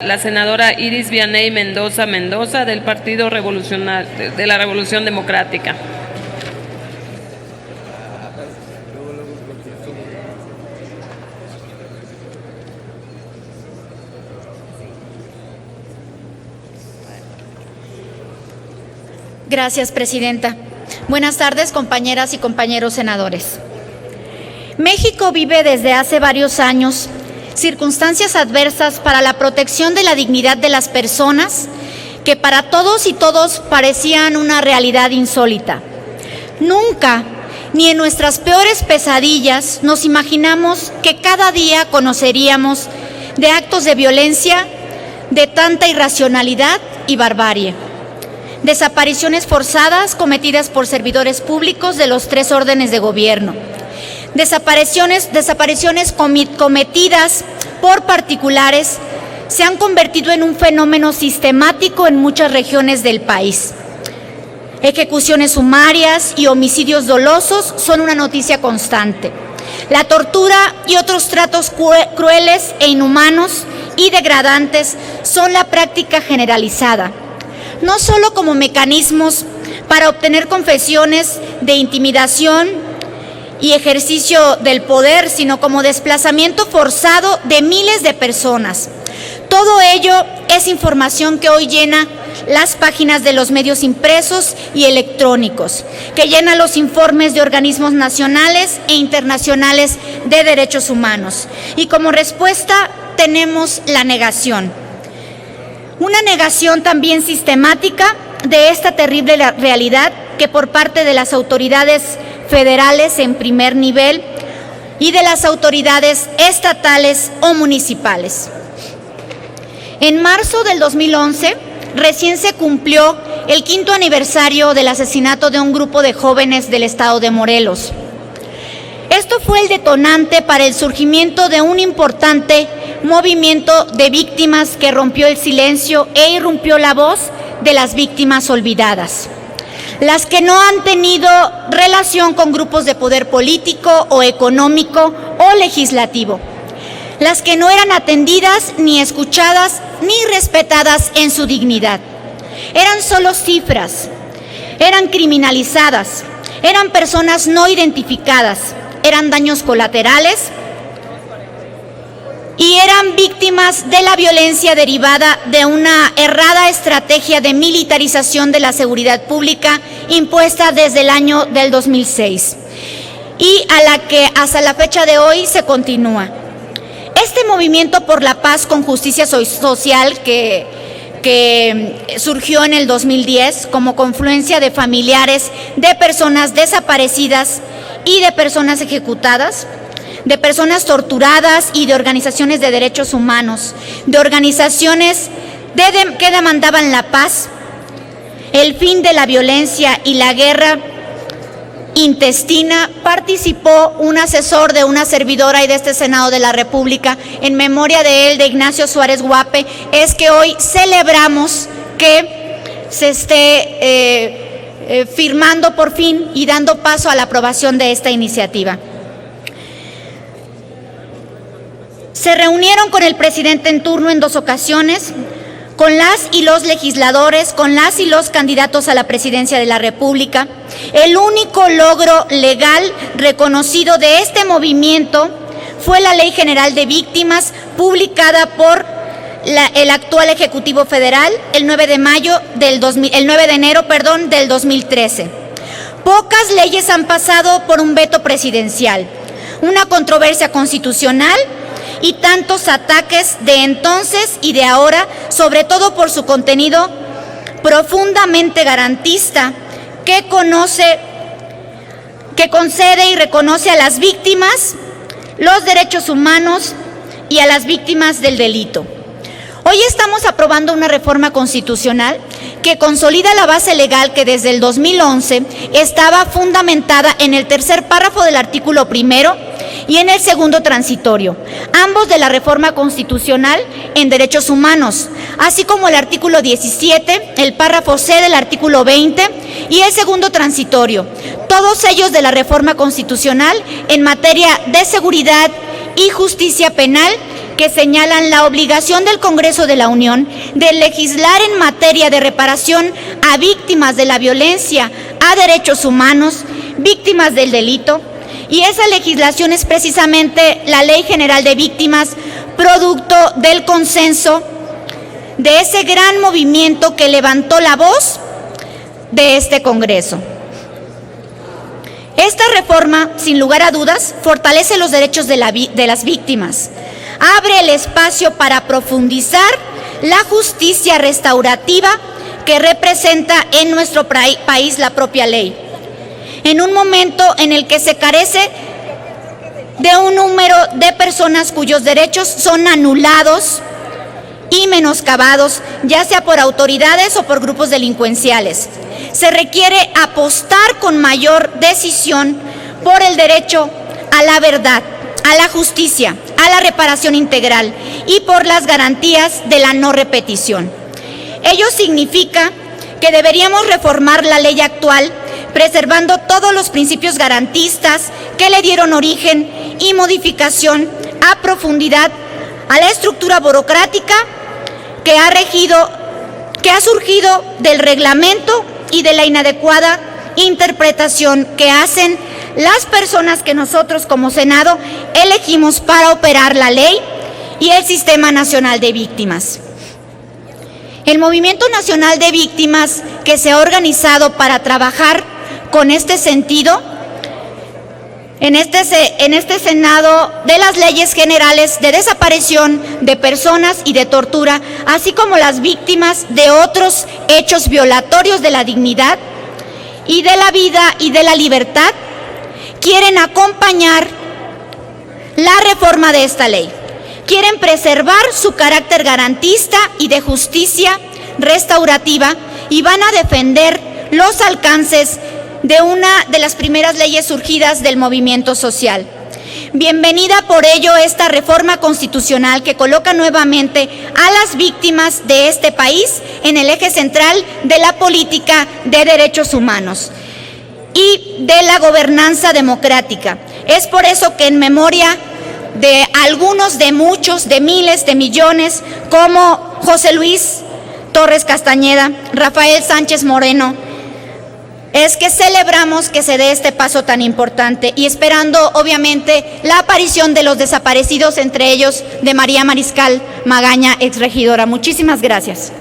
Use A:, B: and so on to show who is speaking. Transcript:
A: La senadora Iris Vianey Mendoza del Partido de la Revolución Democrática.
B: Gracias, presidenta. Buenas tardes, compañeras y compañeros senadores. México vive desde hace varios años circunstancias adversas para la protección de la dignidad de las personas que para todos y todos parecían una realidad insólita. Nunca, ni en nuestras peores pesadillas, nos imaginamos que cada día conoceríamos de actos de violencia de tanta irracionalidad y barbarie. Desapariciones forzadas cometidas por servidores públicos de los 3 órdenes de gobierno. Desapariciones cometidas por particulares se han convertido en un fenómeno sistemático en muchas regiones del país. Ejecuciones sumarias y homicidios dolosos son una noticia constante. La tortura y otros tratos crueles e inhumanos y degradantes son la práctica generalizada, no solo como mecanismos para obtener confesiones de intimidación y ejercicio del poder, sino como desplazamiento forzado de miles de personas. Todo ello es información que hoy llena las páginas de los medios impresos y electrónicos, que llena los informes de organismos nacionales e internacionales de derechos humanos. Y como respuesta tenemos la negación. Una negación también sistemática de esta terrible realidad que por parte de las autoridades federales en primer nivel y de las autoridades estatales o municipales. En marzo del 2011, recién se cumplió el 5º aniversario del asesinato de un grupo de jóvenes del estado de Morelos. Esto fue el detonante para el surgimiento de un importante movimiento de víctimas que rompió el silencio e irrumpió la voz de las víctimas olvidadas. Las que no han tenido relación con grupos de poder político o económico o legislativo. Las que no eran atendidas, ni escuchadas, ni respetadas en su dignidad. Eran solo cifras, eran criminalizadas, eran personas no identificadas, eran daños colaterales y eran víctimas de la violencia derivada de una errada estrategia de militarización de la seguridad pública impuesta desde el año del 2006 y a la que hasta la fecha de hoy se continúa. Este movimiento por la paz con justicia social que surgió en el 2010 como confluencia de familiares de personas desaparecidas y de personas ejecutadas, de personas torturadas y de organizaciones de derechos humanos, de organizaciones que demandaban la paz, el fin de la violencia y la guerra intestina. Participó un asesor de una servidora y de este Senado de la República. En memoria de él, de Ignacio Suárez Guape, es que hoy celebramos que se esté firmando por fin y dando paso a la aprobación de esta iniciativa. Se reunieron con el presidente en turno en 2 ocasiones, con las y los legisladores, con las y los candidatos a la presidencia de la República. El único logro legal reconocido de este movimiento fue la Ley General de Víctimas, publicada por el actual Ejecutivo Federal el 9 de enero del 2013. Pocas leyes han pasado por un veto presidencial, una controversia constitucional y tantos ataques de entonces y de ahora, sobre todo por su contenido profundamente garantista que concede y reconoce a las víctimas los derechos humanos y a las víctimas del delito. Hoy estamos aprobando una reforma constitucional que consolida la base legal que desde el 2011 estaba fundamentada en el 3er párrafo del artículo 1 y en el 2º transitorio, ambos de la reforma constitucional en derechos humanos, así como el artículo 17, el párrafo C del artículo 20 y el 2º transitorio, todos ellos de la reforma constitucional en materia de seguridad y justicia penal que señalan la obligación del Congreso de la Unión de legislar en materia de reparación a víctimas de la violencia, a derechos humanos, víctimas del delito, y esa legislación es precisamente la Ley General de Víctimas, producto del consenso de ese gran movimiento que levantó la voz de este Congreso. Esta reforma, sin lugar a dudas, fortalece los derechos de las víctimas, abre el espacio para profundizar la justicia restaurativa que representa en nuestro país la propia ley. En un momento en el que se carece de un número de personas cuyos derechos son anulados y menoscabados, ya sea por autoridades o por grupos delincuenciales. Se requiere apostar con mayor decisión por el derecho a la verdad, a la justicia, a la reparación integral y por las garantías de la no repetición. Ello significa que deberíamos reformar la ley actual, preservando todos los principios garantistas que le dieron origen y modificación a profundidad a la estructura burocrática que ha surgido del reglamento y de la inadecuada interpretación que hacen las personas que nosotros como Senado elegimos para operar la ley y el Sistema Nacional de Víctimas. El Movimiento Nacional de Víctimas, que se ha organizado para trabajar con este sentido, en este Senado de las leyes generales de desaparición de personas y de tortura, así como las víctimas de otros hechos violatorios de la dignidad y de la vida y de la libertad, quieren acompañar la reforma de esta ley. Quieren preservar su carácter garantista y de justicia restaurativa y van a defender los alcances de una de las primeras leyes surgidas del movimiento social. Bienvenida por ello esta reforma constitucional que coloca nuevamente a las víctimas de este país en el eje central de la política de derechos humanos y de la gobernanza democrática. Es por eso que en memoria de algunos, de muchos, de miles, de millones, como José Luis Torres Castañeda, Rafael Sánchez Moreno, es que celebramos que se dé este paso tan importante y esperando obviamente la aparición de los desaparecidos, entre ellos de María Mariscal Magaña, exregidora. Muchísimas gracias.